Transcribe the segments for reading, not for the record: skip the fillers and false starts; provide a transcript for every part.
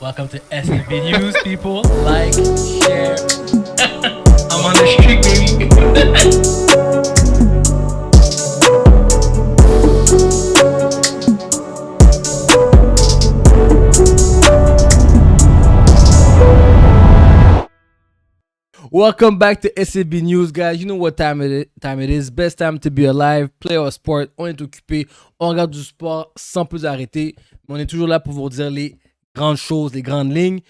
Welcome to SNB News, people. Like, share. I'm on the street, baby. Welcome back to SNB News, guys. You know what time it is. Best time to be alive. Play our sport. On est occupé. On regarde du sport sans plus arrêter. Mais on est toujours là pour vous dire les grandes choses, les grandes lignes.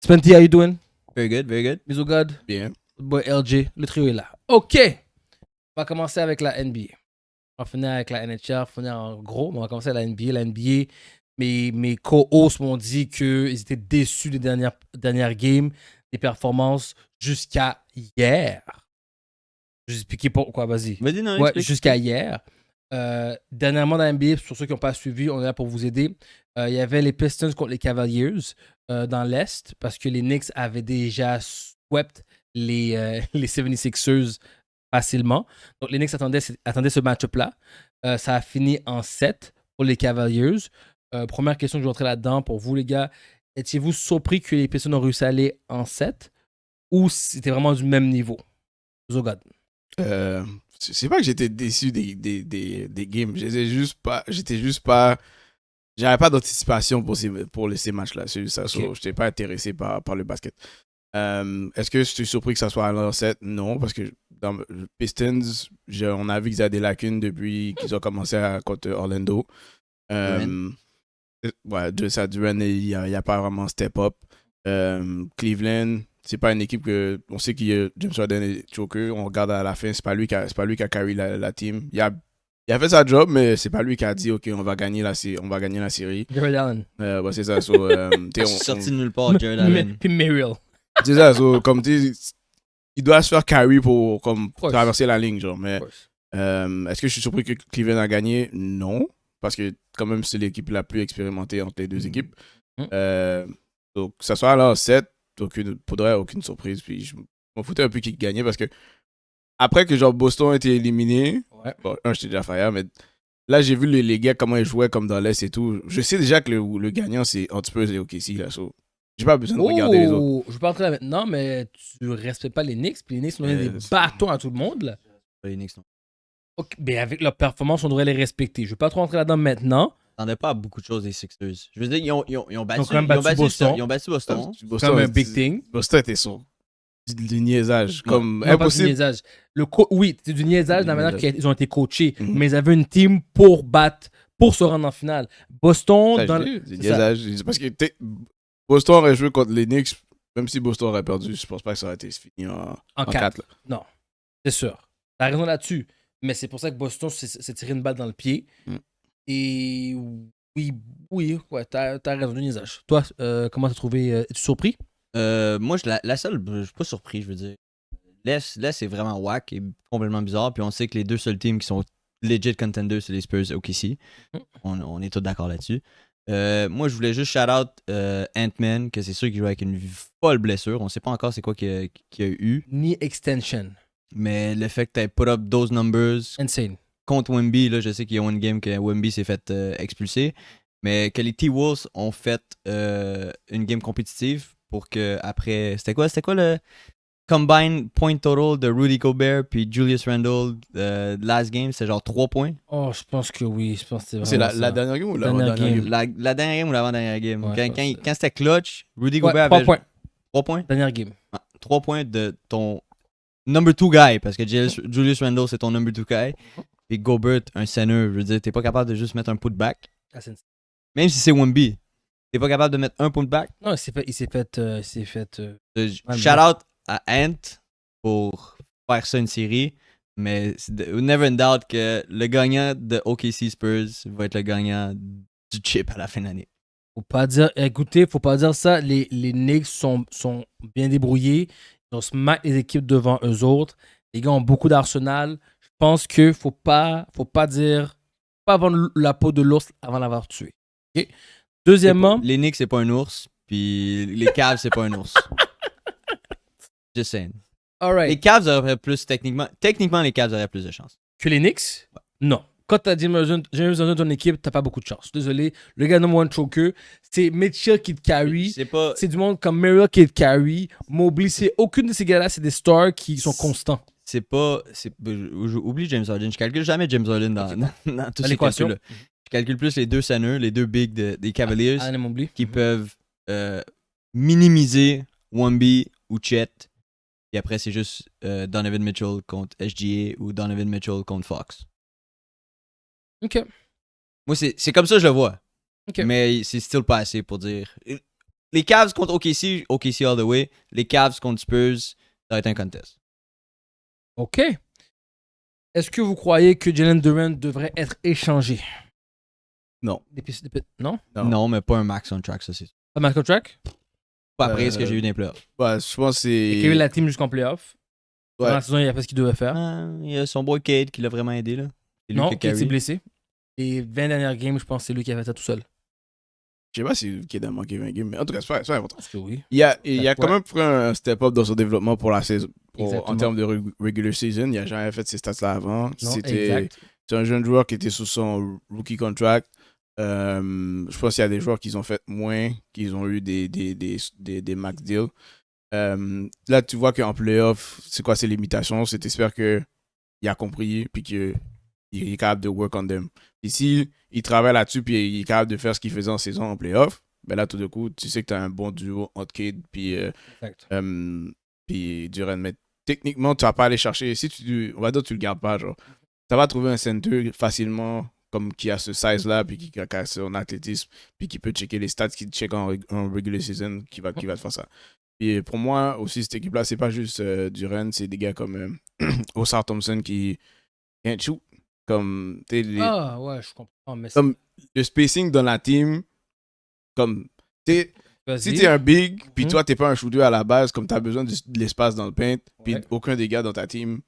Spenty, how you doing? Very good, very good. Miso God? Bien. Boy LJ, le trio est là. OK. On va commencer avec la NBA. On va finir avec la NHL, on va finir en gros, mais on va commencer avec la NBA. La NBA, mes co-hosts m'ont dit qu'ils étaient déçus des dernières games, des performances jusqu'à hier. Je vais expliquer pourquoi, vas-y. Vas-y, non, Ouais, explique. jusqu'à hier. Dernièrement dans la NBA, pour ceux qui n'ont pas suivi, on est là pour vous aider. Il y avait les Pistons contre les Cavaliers dans l'Est parce que les Knicks avaient déjà swept les 76ers facilement. Donc, les Knicks attendaient ce match-up-là. Ça a fini en 7 pour les Cavaliers. Première question que je vais entrer là-dedans pour vous, les gars. Étiez-vous surpris que les Pistons ont réussi à aller en 7 ou c'était vraiment du même niveau? Zogad. C'est pas que j'étais déçu des games. J'avais pas d'anticipation pour ces matchs-là. C'est juste ça. Ok. So, j'étais pas intéressé par le basket. Est-ce que je suis surpris que ça soit à 7? Non, parce que dans le Pistons, on a vu qu'ils avaient des lacunes depuis qu'ils ont commencé contre Orlando. Ouais, Duran, il n'y a pas vraiment step up. Cleveland, c'est pas une équipe que. On sait que James Harden est choker. On regarde à la fin, c'est pas lui qui a carry la team. Il a fait sa job, mais c'est pas lui qui a dit OK, on va gagner la série. Jared Allen. Ouais, c'est ça. So, C'est sorti de nulle part, Jared Allen. Puis Muriel. c'est ça. So, comme tu dis, il doit se faire carry pour course. traverser la ligne, genre. Mais Of course. est-ce que je suis surpris que Cleveland a gagné? Non. Parce que, quand même, c'est l'équipe la plus expérimentée entre les deux équipes. Donc, que ça soit alors 7, aucune surprise. Puis, je m'en foutais un peu qui gagnait parce que, après que genre Boston a été éliminé, Ouais. bon, j'étais déjà fire, mais là, j'ai vu les gars, comment ils jouaient, comme dans l'Est et tout. Je sais déjà que le gagnant, c'est Spurs et OKC, là. So, j'ai pas besoin de regarder les autres. Je vais pas entrer là maintenant, mais tu respectes pas les Knicks. Puis les Knicks ont donné des bâtons à tout le monde. Là. Les Knicks, non. Ok, mais avec leur performance, on devrait les respecter. Je vais pas trop entrer là-dedans maintenant. T'attendais pas à beaucoup de choses des Sixers. Je veux dire, ils ont battu, quand même battu Boston. Ils ont battu Boston. C'est quand même un big thing. Boston était sur du niaisage. Comme Non, pas du impossible. niaisage. Oui, c'est du niaisage dans la manière qu'ils ont été coachés. Mhm. Mais ils avaient une team pour se rendre en finale. Boston, Ça, dans je dis, c'est c'est ça. niaisage. Parce que Boston aurait joué contre les Knicks, même si Boston aurait perdu, je pense pas que ça aurait été fini en 4. Non, c'est sûr. T'as raison là-dessus. Mais c'est pour ça que Boston s'est tiré une balle dans le pied. Mm. Et oui, ouais, t'as raison, du niaisage. Toi, comment t'as trouvé? Es-tu surpris? Moi, la seule, je suis pas surpris, je veux dire. L'Est, c'est vraiment whack et complètement bizarre. Puis on sait que les deux seuls teams qui sont legit contenders, c'est les Spurs et OKC. On est tous d'accord là-dessus. Moi, je voulais juste shout-out Ant-Man, que c'est sûr qu'il joue avec une folle blessure. On sait pas encore c'est quoi qu'il a eu. Ni extension. Mais le fait que tu aies put up those numbers Insane. contre Wemby, là, je sais qu'il y a une game que Wemby s'est fait expulser. Mais que les T-Wolves ont fait une game compétitive pour que après. C'était quoi le combine point total de Rudy Gobert puis Julius Randle last game? C'est genre 3 points. Oh, je pense que oui. Je pense que c'est vraiment C'est la ça. dernière game ou Dernière l'avant-dernière game. game? La dernière game ou l'avant-dernière game? Ouais, Quand c'était clutch, Rudy Ouais, Gobert 3 avait points. 3 points? Dernière game. 3 points de ton number 2 guy, parce que Julius Randle, c'est ton number 2 guy. Et Gobert, un center, je veux dire, t'es pas capable de juste mettre un putback. Ah, c'est insane. Même si c'est Wemby, t'es pas capable de mettre un putback. Non, il s'est fait. Shout out à Ant pour faire ça une série, mais never in doubt que le gagnant de OKC Spurs va être le gagnant du chip à la fin de l'année. Faut pas dire ça. Les Knicks sont bien débrouillés. Ils ont smack les équipes devant eux autres. Les gars ont beaucoup d'arsenal. Je pense que faut pas vendre la peau de l'ours avant l'avoir tué. Ok? Deuxièmement, Les Knicks, c'est pas un ours, puis les Cavs, c'est pas un ours. Just saying. all right. Les Cavs auraient plus techniquement, les Cavs auraient plus de chance. Que les Knicks? Non. quand t'as James Harden dans ton équipe, t'as pas beaucoup de chance. Désolé. Le gars number one choker, c'est Mitchell qui te carry. C'est pas. C'est du monde comme Merrill qui te carry. Mobley, c'est aucune de ces gars-là, c'est des stars qui sont constants. C'est pas. Oublie James Harden. Je calcule jamais James Harden dans tous ces l'équation. calculs-là. Je calcule plus les deux centers, les deux bigs des Cavaliers Ah, Mobley. qui peuvent minimiser Wemby ou Chet. Et après, c'est juste Donovan Mitchell contre SGA ou Donovan Mitchell contre Fox. OK. Moi, c'est comme ça que je le vois. OK. Mais c'est still pas assez pour dire. Les Cavs contre OKC all the way. Les Cavs contre Spurs, ça va être un contest. OK. Est-ce que vous croyez que Jalen Duren devrait être échangé? Non. Non? Non, mais pas un max on track, ça c'est. Pas mal contract? Pas après ce que j'ai eu dans les playoffs. Ouais, je pense que Et qu'il a eu la team jusqu'en playoff. Ouais. Dans la saison, il a fait ce qu'il devait faire. Il y a son boy Cade qui l'a vraiment aidé, là. C'est lui Non, qui a qui s'est carry. blessé. Les 20 dernières games, je pense que c'est lui qui a fait ça tout seul. Je sais pas si Kid a manqué 20 games, mais en tout cas, c'est pas important. Parce que oui. Il a quand Ouais. même pris un step-up dans son développement pour la saison. En Exactement. termes de regular season, il n'a jamais fait ces stats-là avant. Non, C'est exact. un jeune joueur qui était sous son rookie contract. Je pense qu'il y a des joueurs qui ont fait moins, qui ont eu des max deals. Là, tu vois qu'en playoff, c'est quoi ses limitations? C'est t'espères qu'il a compris puis qu'il est capable de work on them. Ici, il travaille là-dessus puis il est capable de faire ce qu'il faisait en saison en playoff. Ben là, tout d'un coup, tu sais que tu as un bon duo entre Cade puis Duren. Mais techniquement, tu vas pas aller chercher. Si on va dire que tu le gardes pas, genre, ça va trouver un center facilement comme qui a ce size-là, puis qui a son athlétisme, puis qui peut checker les stats, qui check en regular season, qui va te faire ça. Et pour moi, aussi, cette équipe-là, c'est pas juste Duren, c'est des gars comme Osar Thompson qui can't shoot. Comme, Ah, ouais, je comprends. Mais comme le spacing dans la team, comme, si vas-y. t'es un big, puis Mhm. toi, t'es pas un shooter à la base, comme t'as besoin de l'espace dans le paint, puis Ouais. aucun des gars dans ta team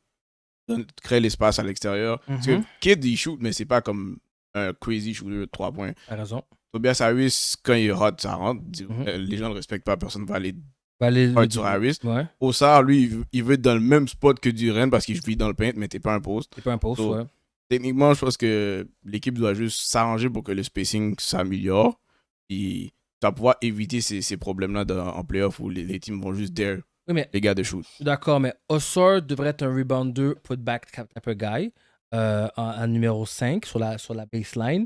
crée l'espace à l'extérieur. Parce que Mhm. Kid, il shoot, mais c'est pas comme un crazy shooter de 3 points. T'as raison. Tobias Harris, quand il est hot, ça rentre. Mhm. Les gens ne le respectent pas, personne ne va aller Les sur Harris. Ouais. Osar, lui, il veut être dans le même spot que Duren parce qu'il vit dans le paint, mais t'es pas un poste. C'est pas un post, So, ouais. Techniquement, je pense que l'équipe doit juste s'arranger pour que le spacing s'améliore. Et tu vas pouvoir éviter ces problèmes-là en playoff où les teams vont juste dare Oui, mais les gars de shoot. je suis d'accord, mais Osor devrait être un rebounder putback type guy en numéro 5 sur la baseline.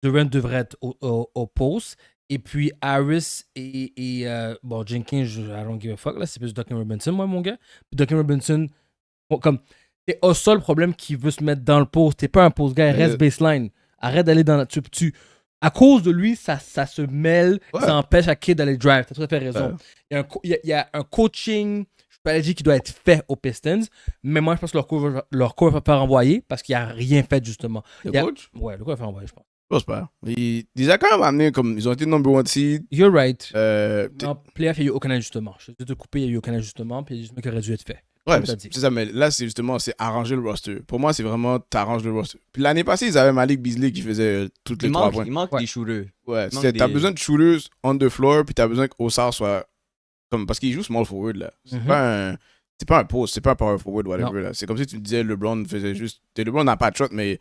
Durant devrait être au post. Et puis Harris et bon, Jenkins, I don't give a fuck, là, c'est plus Duncan Robinson, moi, mon gars. Puis Duncan Robinson, bon, comme, c'est Osor le problème qui veut se mettre dans le post. T'es pas un post guy, reste baseline. Arrête d'aller dans la. À cause de lui, ça se mêle, Ouais. ça empêche à Kid d'aller drive. T'as tout à fait raison. Ouais. Il y a un coaching stratégie qui doit être fait aux Pistons, mais moi, je pense que leur coach va pas renvoyer parce qu'il a rien fait, justement. Le Il y a- coach? Ouais, le coach va faire renvoyer, je pense. Je pense pas. Ils ont quand même amené comme. Ils ont été number one seed. You're right. Ouais, En playoff, il n'y a eu aucun ajustement. Je vais te couper, il n'y a eu aucun ajustement, puis il y a juste qui aurait dû être fait. mais t'as dit. c'est ça, mais là, c'est justement, c'est arranger le roster. Pour moi, c'est vraiment, t'arranges le roster. Puis l'année passée, ils avaient Malik Beasley qui faisait toutes les 3 points. Il manque Ouais. des shooters. Ouais, manque t'as des- besoin de shooters on the floor, puis t'as besoin qu'Osar soit. Comme, parce qu'il joue small forward, là. C'est Mhm. pas un post, c'est pas un power forward, whatever, là. C'est comme si tu disais LeBron faisait juste. LeBron n'a pas de shot, mais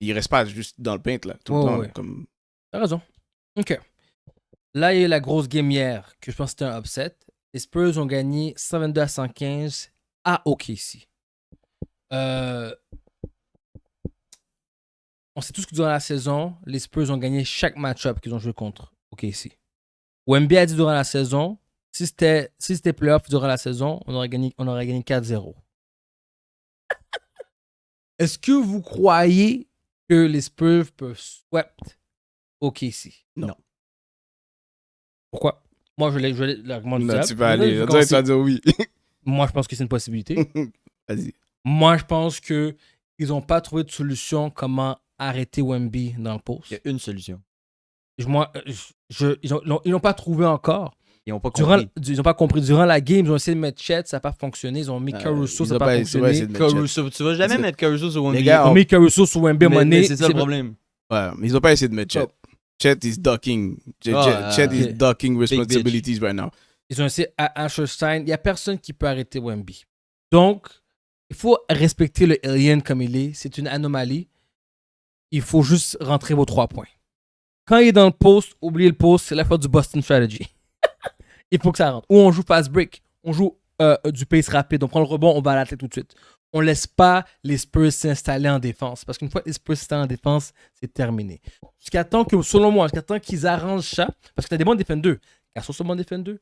il reste pas juste dans le paint, là. Tout le Ouais, temps. ouais. Comme... T'as raison. OK. Là, il y a eu la grosse game hier, que je pense que c'était un upset. Les Spurs ont gagné 122-115 à OKC. On sait tous que durant la saison, les Spurs ont gagné chaque match-up qu'ils ont joué contre OKC. Wemby a dit durant la saison, si c'était playoff durant la saison, on aurait gagné 4-0. Est-ce que vous croyez que les Spurs peuvent swept OKC? Non. Pourquoi? Moi, je l'ai l'argument du Non, diable. tu peux aller. Je On vais dirait que tu vas commencer. dire oui. Moi, je pense que c'est une possibilité. Vas-y. Moi, je pense qu'ils n'ont pas trouvé de solution comment arrêter Wemby dans le post. Il y a une solution. Moi, ils n'ont pas trouvé encore. Ils n'ont pas Durant, compris. ils n'ont pas compris. Durant la game, ils ont essayé de mettre Chet, ça n'a pas fonctionné. Ils ont mis Caruso, ils ça ont n'a pas pas fonctionné. essayé de mettre Chet. Caruso, tu vas jamais C'est- mettre Caruso sur Wemby. Les gars, Ils ont mis Caruso sur Wemby à un moment donné. mais c'est ça le problème. Ouais, mais ils ont pas essayé de mettre Chet. Chet is ducking. Chet is ducking responsibilities right now. Ils ont essayé à Asherstein. Il n'y a personne qui peut arrêter Wemby. Donc, il faut respecter le alien comme il est. C'est une anomalie. il faut juste rentrer vos 3 points. Quand il est dans le post, oubliez le post, c'est la faute du Boston Strategy. Il faut que ça rentre. Ou on joue fast break, on joue du pace rapide, on prend le rebond, on va à la tête tout de suite. On laisse pas les Spurs s'installer en défense. Parce qu'une fois que les Spurs s'installent en défense, c'est terminé. Jusqu'à temps que, selon moi, jusqu'à temps qu'ils arrangent ça, parce que t'as des bons défendeurs. Cassos, c'est un bon défendeur.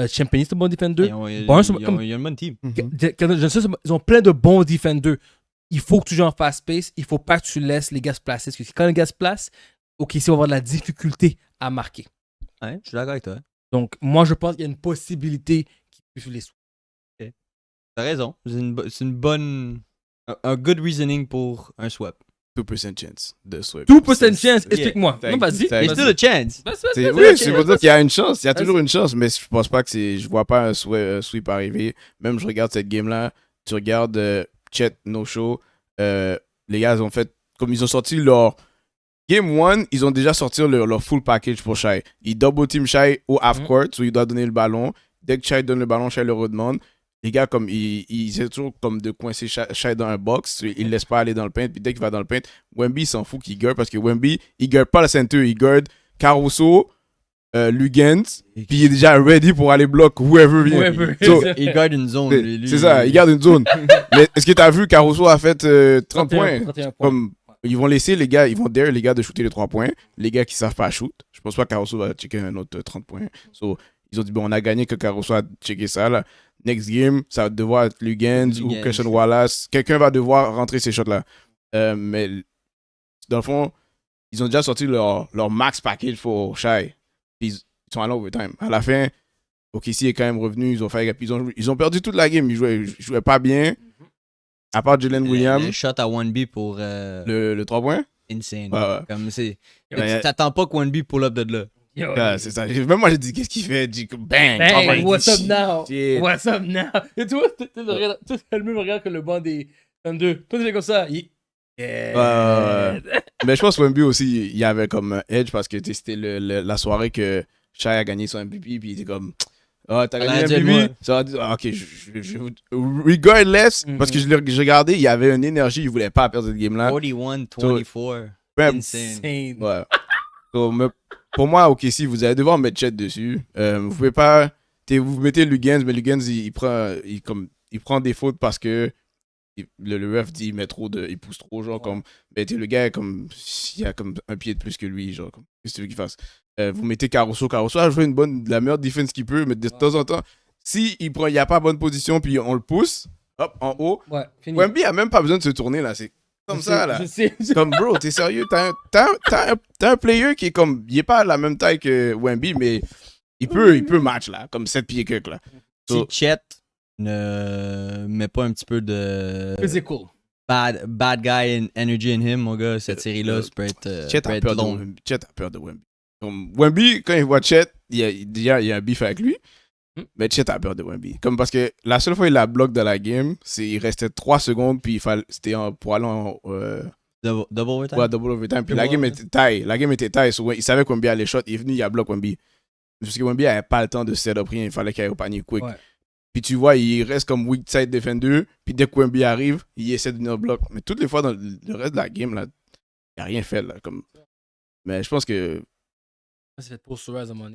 Champagny, c'est un bon défendeur. Il y a une bonne team. Ils ont plein de bons defenders. Il faut que tu joues en fast pace. Il faut pas que tu laisses les gars se placer. Parce que quand les gars se placent, OKC va avoir de la difficulté à marquer. Ouais, je suis d'accord avec toi. Donc, moi, je pense qu'il y a une possibilité qu'ils puissent les sous. T'as raison. C'est une bonne. Un good reasoning pour un swap. 2% chance de swap. 2% chance, explique-moi. Non, vas-y. Thank It's still a chance. Oui, c'est pour dire qu'il y a une chance. Il y a toujours une chance, mais je pense pas que c'est. Je vois pas un sweep arriver. Même je regarde cette game-là. Tu regardes Chet No Show. Les gars, ils ont fait. Comme ils ont sorti leur. Game 1, ils ont déjà sorti leur full package pour Shai. Ils double team Shai au half-court, où il doit donner le ballon. Dès que Shai donne le ballon, Shai le redemande. Les gars, comme ils essaient toujours comme de coincer Shai dans un box. Ils ne laissent pas aller dans le paint. Puis dès qu'il va dans le paint, Wemby s'en fout qu'il guard parce que Wemby, il garde pas le center. Il garde Caruso, Lugens. Puis il est déjà ready pour aller block whoever vient. So, Il garde une zone. c'est ça, il garde une zone. Mais est-ce que tu as vu Caruso a fait 30 points? 31 points. Comme, ils vont laisser les gars, ils vont dare les gars de shooter les 3 points. Les gars qui savent pas shoot. Je pense pas que Caruso va checker un autre 30 points. So, ils ont dit, bon, on a gagné que Caruso a checké ça. Là. Next game, ça va devoir être Lugens ou Christian Wallace. Quelqu'un va devoir rentrer ces shots-là. Mais dans le fond, ils ont déjà sorti leur max package pour Shai. Ils sont allés overtime. À la fin, OKC est quand même revenu. Ils ont perdu toute la game. Ils jouaient pas bien. À part Jalen Williams. Le shot à 1B pour. Le 3 points. Insane. Ouais. Comme c'est. Ouais. Tu t'attends pas que 1B pull up de là. Ah, c'est ça. Même moi, j'ai dit, qu'est-ce qu'il fait? J'ai dit, bang! Bang, what's up now? Shit. What's up now? Et toi, tu as le même regard que le banc des 22. Toi, tu fais comme ça. Yeah. Mais je pense que Wemby aussi, il y avait comme un edge parce que c'était la soirée que Shai a gagné son MVP. Puis il était comme, ah, t'as gagné un MVP? Ça va dire, ok, regardless, parce que je l'ai regardé, il y avait une énergie, il voulait pas perdre cette game-là. 41-24. Insane. Ouais. So, pour moi, OKC, vous allez devoir mettre Chet dessus. Vous pouvez pas. Vous mettez Lugens, mais Lugens, il prend des fautes parce que le ref dit il pousse trop, genre, comme. Mais le gars, comme. Il a comme un pied de plus que lui, genre, comme. Qu'est-ce que tu veux qu'il fasse? Vous mettez Caruso a joué la meilleure défense qu'il peut, mais de temps en temps, si il n'y a pas bonne position, puis on le pousse, hop, en haut. Ouais, fini. Wemby a même pas besoin de se tourner, là. C'est comme ça, là. Je sais. Comme, bro, t'es sérieux? T'as un player qui est comme. Il est pas à la même taille que Wemby, mais il peut match, là. Comme 7 pieds que là. Si Chet ne met pas un petit peu de. Physical. Bad guy energy in him, mon gars, cette série-là, ça peut être. Chet a peur de Wemby. Comme Wemby, quand il voit Chet, il y a un beef avec lui. Mais Chet a peur de Wemby. Comme parce que la seule fois qu'il la bloqué dans la game, il restait 3 secondes, puis c'était pour aller en. Double overtime? Ouais, double overtime. Puis la game était taille. Il savait que Wemby allait shot. Il est venu, il a bloqué Wemby. Parce que Wemby n'avait pas le temps de set up rien. Il fallait qu'il aille au panier quick. Ouais. Puis tu vois, il reste comme weak side defender. Puis dès que Wemby arrive, il essaie de venir bloc. Mais toutes les fois dans le reste de la game, là, il n'a rien fait. Là, comme. Mais je pense que.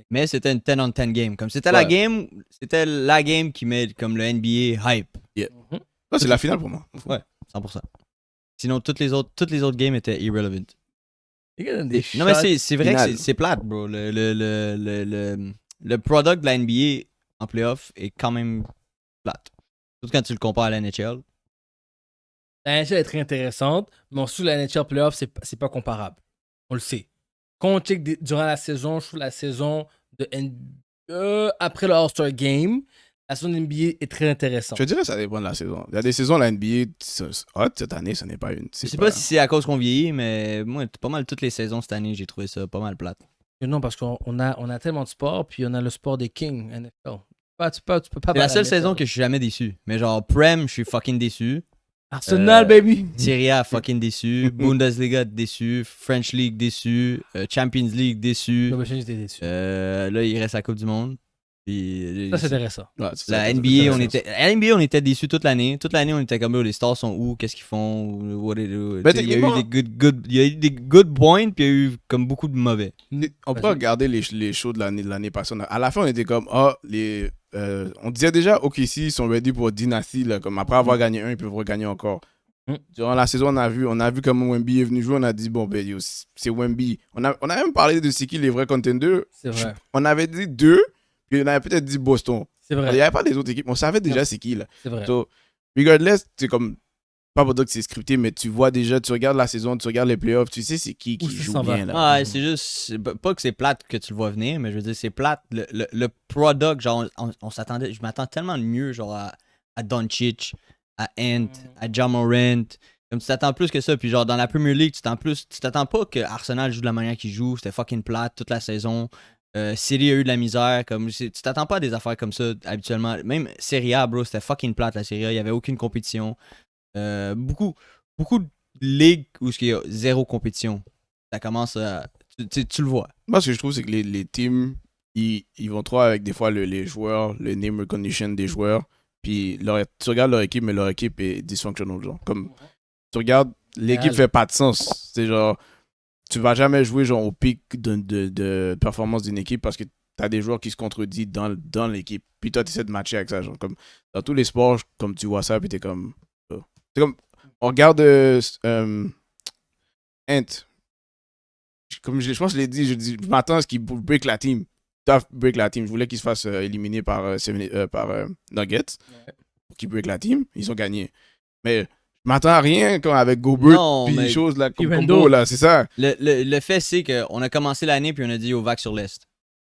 Mais c'était une 10-on-10 game. Comme c'était la game qui met comme le NBA hype. Yeah. Ça, c'est la finale pour moi. Ouais, 100%. Sinon, toutes les autres games étaient irrelevant. Non, mais c'est vrai que c'est plate, bro. Le product de la NBA en playoff est quand même plate. Surtout quand tu le compares à la NHL. La NHL est très intéressante, mais sous la NHL playoff, c'est pas comparable. On le sait. Quand on check durant la saison, je trouve la saison de NBA, après le All-Star Game, la saison de NBA est très intéressante. Je dirais que ça dépend de la saison. Il y a des saisons, la NBA, hot, cette année, ce n'est pas une. Je sais pas si c'est à cause qu'on vieillit, mais moi, pas mal toutes les saisons cette année, j'ai trouvé ça pas mal plate. Non, parce qu'on a tellement de sport, puis on a le sport des Kings, NFL. Tu peux pas. C'est la seule saison que je suis jamais déçu. Mais genre, Prem, je suis fucking déçu. Arsenal, baby! Serie A, fucking déçu. Bundesliga, déçu. French League, déçu. Champions League, déçu. Non, mais j'étais déçu. Là, il reste la Coupe du Monde. Puis, Ça, c'est intéressant. Ouais, c'est la ça, NBA, c'est on était déçus toute l'année. Toute l'année, on était comme, les stars sont où, qu'est-ce qu'ils font, what they do. Ben, Tu sais, il y a eu techniquement- il y a eu des good points, puis il y a eu comme beaucoup de mauvais. On peut regarder les shows de l'année passée. À la fin, on était comme, on disait déjà, OKC sont ready pour Dynasty. Là, comme après avoir gagné un, ils peuvent regagner encore. Durant la saison, on a vu comment Wemby est venu jouer. On a dit, bon, ben, yo, c'est Wemby. On a même parlé de c'est qui les vrais contenders. C'est vrai. On avait dit 2, puis on avait peut-être dit Boston. C'est Il n'y vrai. avait pas des autres équipes. On savait déjà c'est qui, là. C'est vrai. So, regardless, c'est comme, pas pour dire que c'est scripté, mais tu vois déjà, tu regardes la saison, tu regardes les playoffs, tu sais c'est qui Où ça joue s'en va. bien, là. Ouais, c'est juste. Pas que c'est plate que tu le vois venir, mais je veux dire, c'est plate. Le product, genre, on s'attendait. Je m'attends tellement de mieux, genre, à Doncic, à Ant, à Ja Morant. Comme tu t'attends plus que ça. Puis, genre, dans la Premier League, tu t'attends pas que Arsenal joue de la manière qu'il joue. C'était fucking plate toute la saison. City a eu de la misère. Comme, tu t'attends pas à des affaires comme ça habituellement. Même Serie A, bro, c'était fucking plate la Serie A. Il y avait aucune compétition. Beaucoup de ligues où il y a zéro compétition. Ça commence à. Tu le vois. Moi, ce que je trouve, c'est que les teams, ils vont trop avec des fois les joueurs, le name recognition des joueurs. Puis tu regardes leur équipe, mais leur équipe est dysfunctionnelle. Genre. Comme tu regardes, l'équipe fait pas de sens. C'est genre, tu vas jamais jouer genre, au pic de performance d'une équipe parce que t'as des joueurs qui se contredisent dans l'équipe. Puis toi, tu essaies de matcher avec ça. Genre, comme, dans tous les sports, comme tu vois ça, puis t'es comme. C'est comme. On regarde Ant. Comme je pense que je l'ai dit, je m'attends à ce qu'il break la team. Tough break la team. Je voulais qu'il se fasse éliminer par Nuggets. Pour qu'il break la team. Ils ont gagné. Mais je m'attends à rien quand avec Gobert Non, puis mais- les choses là, comme Randall. combo là, c'est ça. Le fait, c'est qu'on a commencé l'année puis on a dit au vague sur l'Est.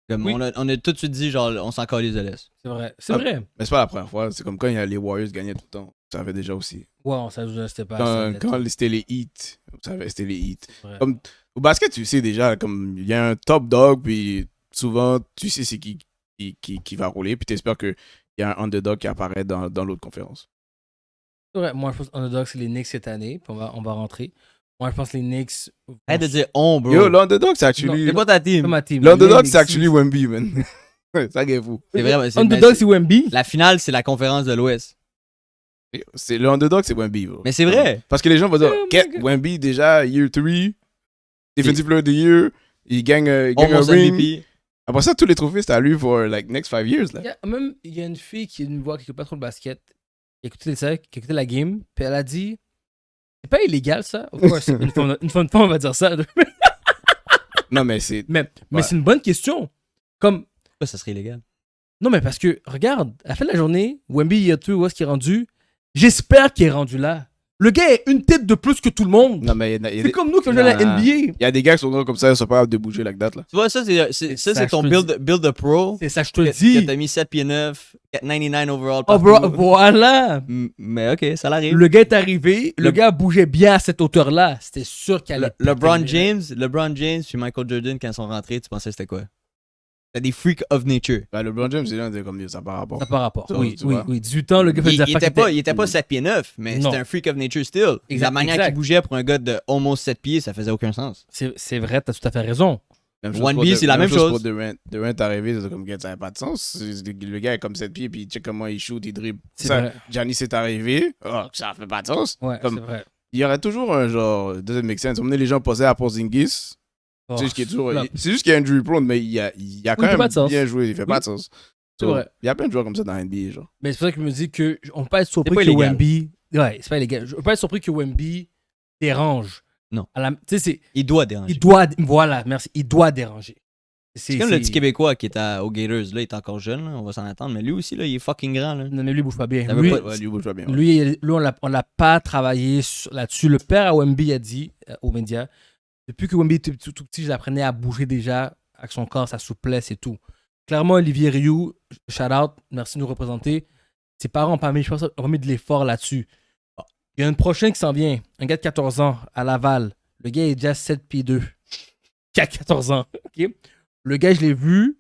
Comme Oui. on a tout de suite dit, genre, on s'en calisse de l'Est. C'est vrai. C'est Ah, vrai. Mais c'est pas la première fois. C'est comme quand les Warriors gagnaient tout le temps. Ça avait déjà aussi. Ouais, ça c'était pas ça. Quand c'était les Heat. Vous savez, c'était les Heat. C'est vrai. Comme, au basket, tu sais déjà, comme il y a un top dog, puis souvent, tu sais c'est qui va rouler, puis tu espères qu'il y a un underdog qui apparaît dans l'autre conférence. C'est vrai. Moi, je pense que Underdog, c'est les Knicks cette année. Puis on va rentrer. Moi, je pense que les Knicks. Arrête de dire on, bro. Yo, l'underdog, c'est actually. C'est pas ta C'est team. ma team. L'underdog, Les c'est Knicks, actually Wemby, man. Ça qui est fou. C'est vrai. Underdog, c'est Wemby. La finale, c'est la conférence de l'Ouest. C'est l'underdog, c'est Wemby, bro. Mais c'est vrai. Parce que les gens vont dire, Oh my Get God. Wemby, déjà, year 3, Defensive Player of the Year, il gagne un Almost ring. MVP. Après ça, tous les trophées, c'est à lui pour, like, next 5 years, là. Il y a une fille qui nous voit qui écoute pas trop le basket, qui a écouté ça, qui a écouté la game, puis elle a dit c'est pas illégal ça. Of course, une fois on va dire ça. Non, mais c'est. Mais Ouais. c'est une bonne question. Comme Pourquoi ça serait illégal? non mais parce que regarde, à la fin de la journée, Wemby il y a tout où est-ce qu'il est rendu. J'espère qu'il est rendu là. Le gars est une tête de plus que tout le monde. Non, mais il y a C'est des- comme nous qui faisons la Non. NBA. il y a des gars qui sont là comme ça, ils sont pas capables de bouger like that, là. Tu vois, ça, c'est ton je te build de pro. C'est ça, je te le Que dis. t'as mis 7 pieds 9, 99 overall. Oh, partout. bro, voilà. Mais ok, ça l'arrive. Le gars est arrivé, le Le- gars bougeait bien à cette hauteur-là. C'était sûr qu'il allait. LeBron James puis Michael Jordan, quand ils sont rentrés, tu pensais que c'était quoi? C'était des freaks of nature. Ben, LeBron James, c'est là, on dit comme ça par rapport. Ça par rapport. Ça, Oui, tu oui, vois. oui. 18 ans, le gars fait des affaires. Il était pas 7 pieds 9, mais Non. c'était un freak of nature still. Exact, La manière exact. qu'il bougeait pour un gars de almost 7 pieds, ça faisait aucun sens. C'est vrai, t'as tout à fait raison. Même chose 1B, pour c'est la même chose. Pour Durant est arrivé, c'est comme, ça n'avait pas de sens. Le gars est comme 7 pieds, puis check comment il shoot, il dribble. C'est Ça, vrai. Giannis est arrivé, ça fait pas de sens. Ouais, Comme- c'est vrai. Il y aurait toujours un genre, doesn't make sense. On les gens posaient à Porzingis. Oh, C'est juste qu'il est toujours. flop. C'est juste qu'il y a un injury prone, mais il a il quand fait même pas de sens. bien joué. Il fait Oui. pas de sens. C'est vrai. Il y a plein de joueurs comme ça dans la NBA, genre. Mais c'est pour ça que je me dis que on peut pas être surpris pas que illégal. Wemby. Ouais, c'est pas illégal. On peut pas être surpris que Wemby dérange. Non. Tu sais, c'est. Il doit déranger. Il doit. Voilà, merci. Il doit déranger. C'est comme le petit Québécois qui était aux Gators. Là, il est encore jeune, là, on va s'en attendre. Mais lui aussi, là, il est fucking grand. Là. Non, mais lui, il bouge pas bien. Ça veut Lui, pas- Ouais, lui, bouge pas bien. ouais. lui, on l'a pas travaillé là-dessus. Le père à Wemby a dit aux médias depuis que Wemby était tout petit, je l'apprenais à bouger déjà avec son corps, sa souplesse et tout. Clairement, Olivier Rioux, shout out, merci de nous représenter. Ses parents ont pas mis, je pense, ont mis de l'effort là-dessus. Il y a une prochaine qui s'en vient, un gars de 14 ans à Laval. Le gars est déjà 7 pieds 2. Qui a 14 ans. ok? Le gars, je l'ai vu.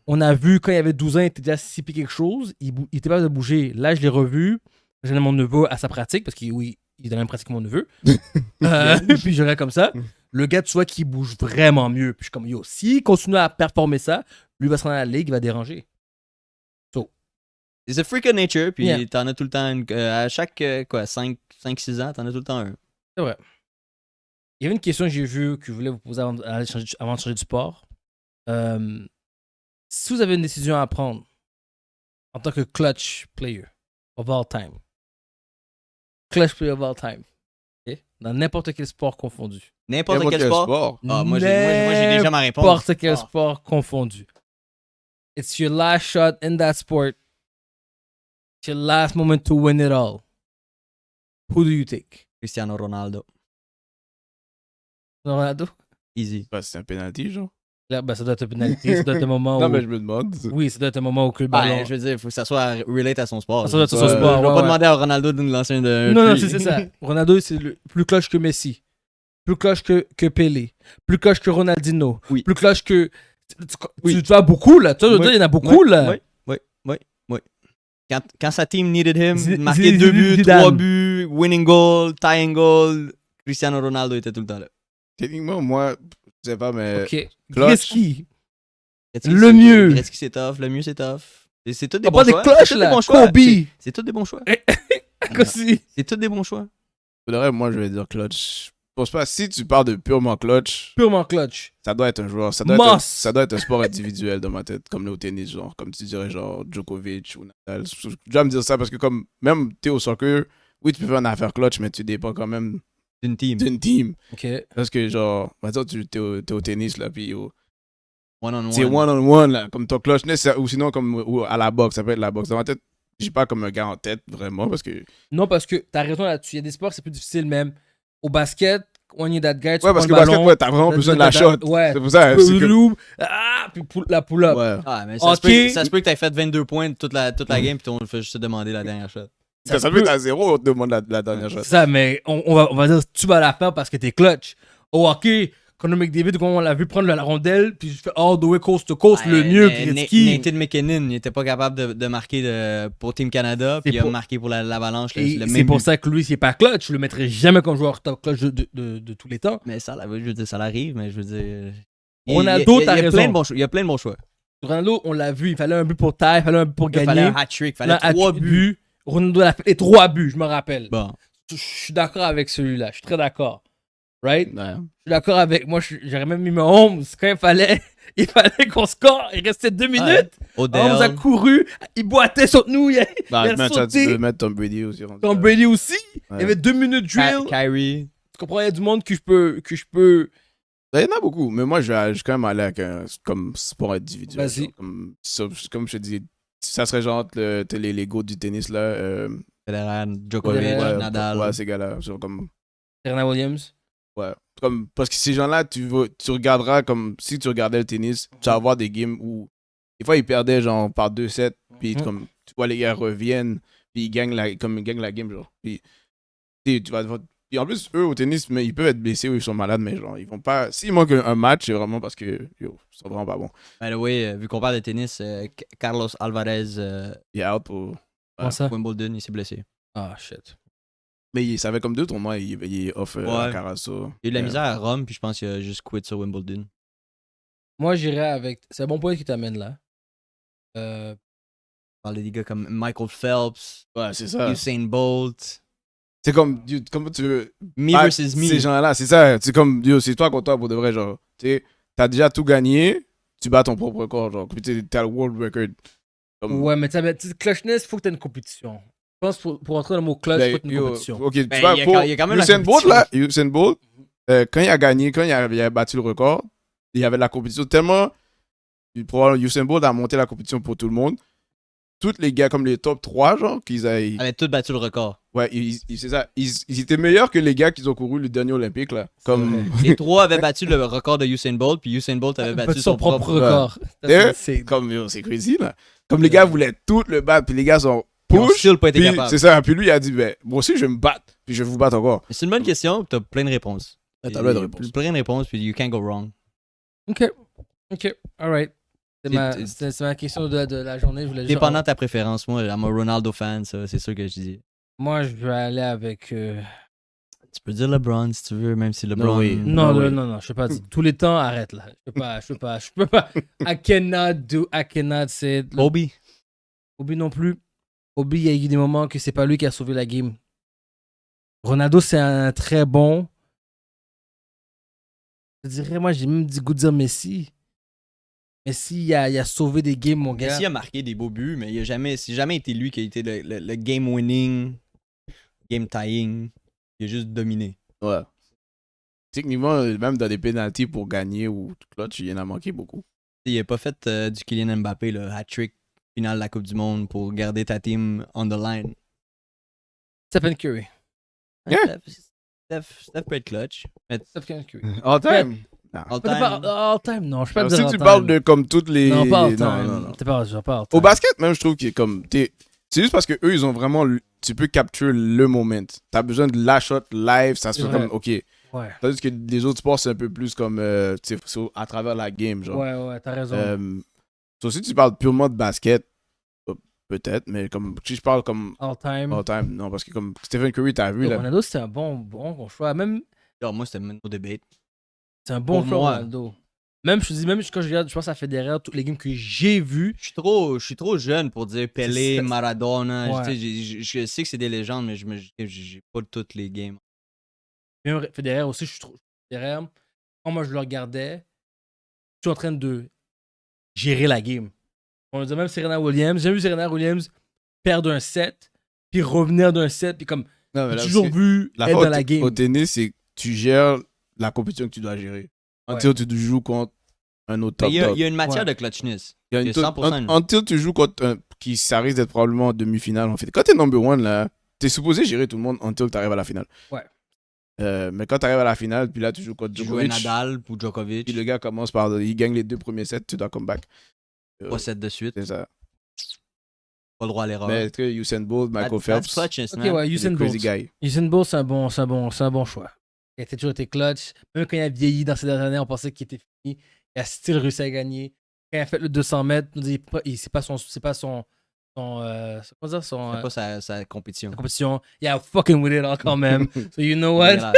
On a vu quand il avait 12 ans, il était déjà 6 pieds quelque chose. Il était pas de bouger. Là, je l'ai revu. J'ai donné mon neveu à sa pratique parce qu'il oui, il est dans la même pratique que mon neveu. Puis je regarde comme ça. Le gars, tu vois qu'il bouge vraiment mieux. Puis je suis comme, yo, s'il continue à performer ça, lui va se rendre à la ligue, il va déranger. it's a freak of nature, puis Yeah. t'en as tout le temps, à chaque 5-6 ans, t'en as tout le temps un. C'est vrai. Il y avait une question que j'ai vue que je voulais vous poser avant de changer de sport. Si vous avez une décision à prendre en tant que clutch player of all time, clutch player of all time, ok, dans n'importe quel sport confondu, N'importe quel sport. Ah, moi, j'ai déjà ma réponse. n'importe quel Ah. sport confondu. It's your last shot in that sport. It's your last moment to win it all. Who do you take? Cristiano Ronaldo. Ronaldo? Easy. Bah, c'est un penalty, genre. Là, ben, ça doit être un penalty, ça doit être un moment Non, où... mais je me demande. Oui, ça doit être un moment où que le ballon... Ben, je veux dire, il faut que ça soit relate à son sport. Ça doit être son Ouais. sport, Je vais ouais, pas ouais. demander à Ronaldo de nous lancer un de. Non, tri. c'est ça. Ronaldo, c'est le plus clutch que Messi. Plus clutch que Pelé. Plus clutch que Ronaldinho. Oui. Plus clutch que... Oui. Tu vas beaucoup, là. Tu vois, je veux dire, il y en a beaucoup, là. Oui. Quand sa team needed him, Zidane. marqué 2 buts, 3 buts, winning goal, tying goal, Cristiano Ronaldo était tout le temps là. Techniquement, moi, je sais pas, mais. OK. Clutch. Gretzky. Gretzky, Le c'est- mieux. Gretzky, c'est tough. Le mieux, c'est tough. C'est tous des On bons parle des choix. clutch, C'est tous là. des bons choix. Kobe. C'est tous des bons choix. Aussi. C'est tous des bons choix. Pour le reste, moi, je vais dire clutch. Je pense pas, si tu parles de purement clutch, Purement clutch. ça doit être un joueur. Ça doit Moss. être un sport individuel dans ma tête, comme le tennis, genre. Comme tu dirais, genre Djokovic ou Nadal. Je dois me dire ça parce que, comme, même t'es au soccer, oui, tu peux faire une affaire clutch, mais tu dépends quand même D'une team. d'une team. OK. Parce que, genre, maintenant, t'es au tennis, là, puis One-on-one. c'est one-on-one, là, comme ton clutch, ou sinon, comme ou à la boxe, ça peut être la boxe. Dans ma tête, j'ai pas comme un gars en tête, vraiment, parce que. Non, parce que t'as raison là-dessus. Il y a des sports, c'est plus difficile même. Au basket, when you're that guy, tu Ouais, prends parce le que basket, ballon, ouais, t'as vraiment besoin de la shot. Ouais. C'est pour ça. Tu c'est peux que- loop, puis la pull-up. Ouais. Ah, mais ça, Ok. ça se peut que t'aies fait 22 points toute la game, puis on fait juste te demander la dernière shot. Ça peut être à zéro, on te demande la dernière shot. C'est ça, mais on va dire tu vas la faire parce que t'es clutch. Au hockey, Conor McDavid, quand on l'a vu prendre la rondelle, puis je fais all the way coast to coast, le mieux, Gretzky. Nathan McKinnon, il était pas capable de marquer pour Team Canada, puis il a marqué pour l'Avalanche. Et le c'est même pour but. ça que lui, s'il est pas clutch, je le mettrais jamais comme joueur top clutch de tous les temps. Mais ça, je veux dire, ça l'arrive, mais je veux dire. Ronaldo, t'as raison. Il y a plein de bons choix. Ronaldo, on l'a vu, il fallait un but pour taille, il fallait un but pour Il gagner. fallait un hat-trick, il fallait Là, 3 buts. Ronaldo a fait les 3 buts, je me rappelle. Bon. Je suis d'accord avec celui-là, je suis très d'accord. Right? Ouais. Je suis d'accord avec moi, j'aurais même mis Mahomes quand il fallait qu'on score. Il restait 2 minutes. Odell. Mahomes a couru, il boitait sur nous, il a Bah, man, ça, tu sauté. peux mettre Tom Brady aussi. rendu Tom là. Brady aussi. Ouais. Il y avait 2 minutes drill. Kyrie. Tu comprends? Il y a du monde que je peux. Il y en a beaucoup, mais moi, je vais quand même aller avec un comme sport individuel. Vas-y. genre, comme je te dis, ça serait genre les GOAT du tennis, là. Federer, Djokovic, Federer, Nadal. Ouais, ces gars-là. Genre, comme, Serena Williams. ouais. Parce que ces gens-là, tu regarderas comme si tu regardais le tennis, tu vas avoir des games où des fois ils perdaient genre par 2-7, puis Mhm. comme tu vois les gars reviennent, puis ils gagnent la game, genre. Puis tu vas puis en plus, eux au tennis, mais ils peuvent être blessés ou ils sont malades, mais genre, ils vont pas. S'il manque un match, c'est vraiment parce que ils sont vraiment pas bons. By the way, vu qu'on parle de tennis, Carlos Alvarez, Il est out pour. Comment ça? Wimbledon, il s'est blessé. Ah, shit. Mais ça fait comme 2 tournois, il est off à Carasso. Il y a eu de la misère à Rome, puis je pense qu'il a juste quitté sur Wimbledon. Moi, j'irais avec. C'est un bon point qui t'amène là. On parle des gars comme Michael Phelps, Ouais, c'est ça. Usain Bolt, C'est comme, dude, comment tu veux. me battre versus me. Ces gens-là, c'est ça. C'est comme, dude, c'est toi contre toi pour de vrai, genre. Tu sais, t'as déjà tout gagné, tu bats ton propre record, genre. Puis t'as le world record. Comme, Ouais, mais tu sais, clutchness, il faut que tu aies une compétition. Je pense que pour entrer dans le mot clutch, il ben, faut que tu aies une yo, compétition. ok, tu Ben, vois, il y a pour quand- il y a quand même la Usain Bolt, compétition. là, Usain Bolt, quand il a gagné, quand il a battu le record, il y avait la compétition tellement. Probablement, Usain Bolt a monté la compétition pour tout le monde. Tous les gars, comme les top 3, genre, qu'ils aient. avait tout battu le record. Ouais, c'est ça. Ils étaient meilleurs que les gars qui ont couru le dernier Olympique, là. Comme. Les trois avaient battu le record de Usain Bolt, puis Usain Bolt avait battu son propre record. Eh, C'est Comme, yo, c'est crazy, là. Comme les gars voulaient tout le battre, puis les gars sont Ils ont push. still pas été Puis, capables. c'est ça. Puis lui, il a dit, ben, moi aussi, je vais me battre, puis je vais vous battre encore. Mais c'est une bonne question, t'as plein de réponses. T'as plein de réponses. Plein de réponses, puis you can't go wrong. Ok, alright. C'est C'est- ma question de la journée. Je voulais juste- Dépendant de ta préférence, moi, I'm a Ronaldo fan, ça, c'est sûr que je dis. Moi, je vais aller avec. Tu peux dire LeBron si tu veux, même si LeBron. No way. Non, oui. non, je peux pas dire. Tous les temps, arrête là. Je peux pas. I cannot say it. Kobe. Kobe non plus. Kobe, il y a eu des moments que c'est pas lui qui a sauvé la game. Ronaldo, c'est un très bon. Je dirais, moi, j'ai même dit goût de dire Messi. Messi, il a sauvé des games, mon gars. Messi a marqué des beaux buts, mais c'est jamais été lui qui a été le game winning, game tying. Il a juste dominé. Ouais. Techniquement, même dans des pénaltys pour gagner ou tout clutch, il en a manqué beaucoup. Il a pas fait du Kylian Mbappé, le hat-trick finale de la Coupe du Monde pour garder ta team on the line. Stephen Curry. Yeah. Steph peut être clutch. Mais Stephen Curry. All time. all Pas time. all time, non. Je peux pas Si dire tu all parles time. de comme toutes les. Non, pas all Non, time. non, non. T'es pas all time. Au basket, même, je trouve que comme. C'est juste parce que eux, ils ont vraiment. Tu peux capturer le moment. T'as besoin de la shot live, ça se C'est fait vrai. comme. Ok. Ouais. Tandis que les autres sports, c'est un peu plus comme. Tu sais, c'est à travers la game, genre. Ouais, t'as raison. Si tu parles purement de basket, peut-être, mais comme. Si je parle comme. All time. All time, non, parce que comme Stephen Curry, t'as vu, là. Ronaldo, c'était un bon choix. Même, Alors, moi, c'était même au debate. c'est un bon Pour choix, moi. Ronaldo. Même, je te dis, même quand je regarde, je pense à Federer, tous les games que j'ai vus. Je suis trop jeune pour dire Pelé, C'est- Maradona. Ouais. Tu sais, je sais que c'est des légendes, mais j'ai pas toutes les games. Même Federer aussi, je trouve. Federer, quand moi je le regardais, je suis en train de gérer la game. On dit même Serena Williams. J'ai vu Serena Williams perdre un set, puis revenir d'un set, puis comme. Non, mais J'ai là, toujours parce que vu la être fois dans la game. au tennis, c'est que tu gères la compétition que tu dois gérer. Until tu joues contre un autre top Il y dog. a une matière Ouais. de clutchness. Il y a il y a 100%. Until tu joues contre un qui ça risque d'être probablement en demi-finale en fait. Quand t'es number one là, t'es supposé gérer tout le monde until t'arrives à la finale. Ouais. Mais quand t'arrives à la finale, puis là tu joues contre Tu jouais Djokovic, Nadal ou Djokovic. puis le gars commence par il gagne les 2 premiers sets, tu dois come back. 3 sets de suite. C'est ça. Pas le droit à l'erreur. Mais est-ce que Usain Bolt, Michael That's Phelps, clutchness, Ok, man. ouais, c'est Usain des Bolt. crazy guy. Usain Bolt, c'est un bon choix. Il a toujours été clutch. Même quand il a vieilli dans ces dernières années, on pensait qu'il était fini. Il a still réussi à gagner. Quand il a fait le 200 mètres, c'est pas son C'est pas sa compétition. compétition. Il a fucking with it encore même. So you know what?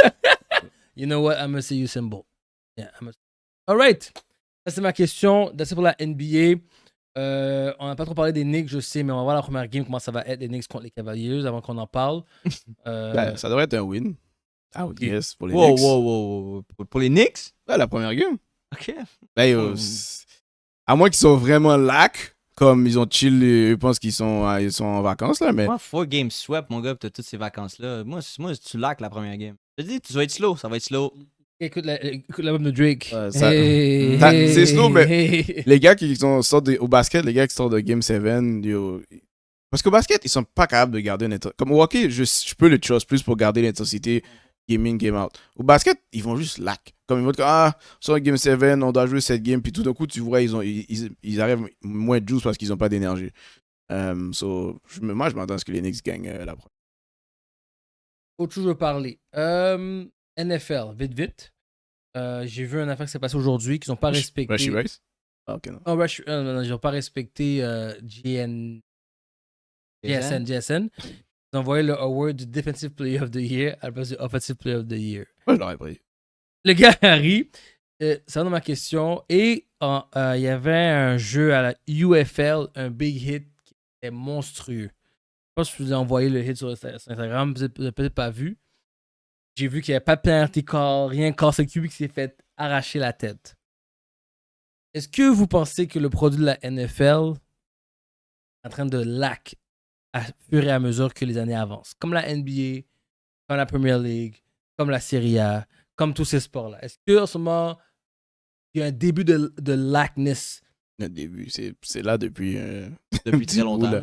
You know what? I'm gonna say Usain Bolt. Yeah, Alright. Ça, c'est ma question. C'est pour la NBA. On n'a pas trop parlé des Knicks, je sais, mais on va voir la première game, comment ça va être, les Knicks contre les Cavaliers, avant qu'on en parle. Ben, ça devrait être un win. Ah oui, yes, pour les Wow, Knicks. wow. Pour les Knicks? Ouais, la première game. Ok. Ben, à moins qu'ils soient vraiment lac, comme ils ont chill, je pense qu'ils sont en vacances là, mais Moi, 4 games swept, mon gars, pis t'as toutes ces vacances-là. Moi, tu lacs la première game. Je te dis, tu vas être slow, ça va être slow. Écoute l'album de Drake. Ouais, C'est slow, mais les gars qui sortent au basket, les gars qui sortent de Game 7, parce qu'au basket, ils sont pas capables de garder une intensité. Comme au hockey, je peux le trust plus pour garder l'intensité game in, game out. Au basket, ils vont juste lac. Comme ils vont dire, sur Game 7, on doit jouer cette game, puis tout d'un coup, tu vois, ils arrivent moins de juice parce qu'ils ont pas d'énergie. Moi, je m'attends à ce que les Knicks gagnent la première. Autre chose à parler. NFL, vite. J'ai vu un affaire qui s'est passé aujourd'hui qu'ils n'ont pas respecté. Rashi Rice? Ah, ok, non. Non, non, ils n'ont pas respecté GSN. Ils ont envoyé le award du Defensive Player of the Year à la place du Offensive Player of the Year. Moi, je l'aurais pris. Le gars arrive, ça va dans ma question, et il y avait un jeu à la UFL, un big hit qui était monstrueux. Je pense que je vous ai envoyé le hit sur Instagram, vous n'avez peut-être pas vu. J'ai vu qu'il n'y avait pas de penalty call, rien, Carson QB qui s'est fait arracher la tête. Est-ce que vous pensez que le produit de la NFL est en train de lac à fur et à mesure que les années avancent? Comme la NBA, comme la Premier League, comme la Serie A, comme tous ces sports-là. Est-ce qu'en ce moment, il y a un début de lackness? Le début, c'est là depuis Depuis très longtemps. là.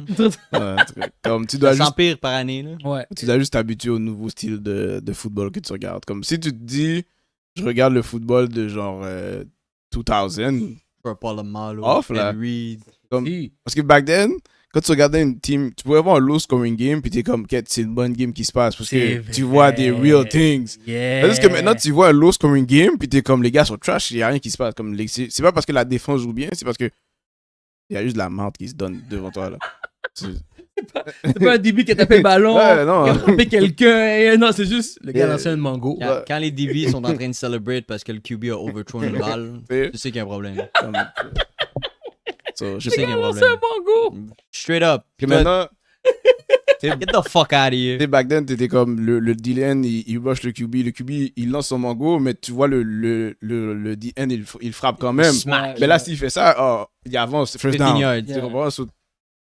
Ouais, comme tu dois 100 juste pires par année, là. Ouais. tu dois juste t'habituer au nouveau style de football que tu regardes. Comme si tu te dis, je regarde le football de genre 2000. Paul Malo, Off, là. Ed Reed. Si. Parce que back then, quand tu regardais une team, tu pouvais avoir un low scoring game, puis t'es comme, c'est une bonne game qui se passe. Parce que C'est tu vois des vrai. real things. Yeah. Parce que maintenant, tu vois un low scoring game, puis t'es comme, les gars sont trash, il n'y a rien qui se passe. Comme, c'est pas parce que la défense joue bien, c'est parce que il y a juste de la merde qui se donne devant toi. Là. C'est pas un début qui a tapé le ballon, Ouais, non. qui a frappé quelqu'un. Et non, c'est juste le gars Yeah. lancé un mango. Quand les DB sont en train de celebrate parce que le QB a overthrown une balle, tu sais qu'il y a un problème. Je Je sais sais qu'il y a un Lancé un problème. mango. Straight up. que maintenant, Get the fuck out of here. Tu sais, back then, t'étais comme le D-N, il rush le QB. Le QB, il lance son mango, mais tu vois le D-N, il frappe quand même. Smack. Mais là, s'il fait ça, il avance, first 15 down. yards. Tu comprends? So,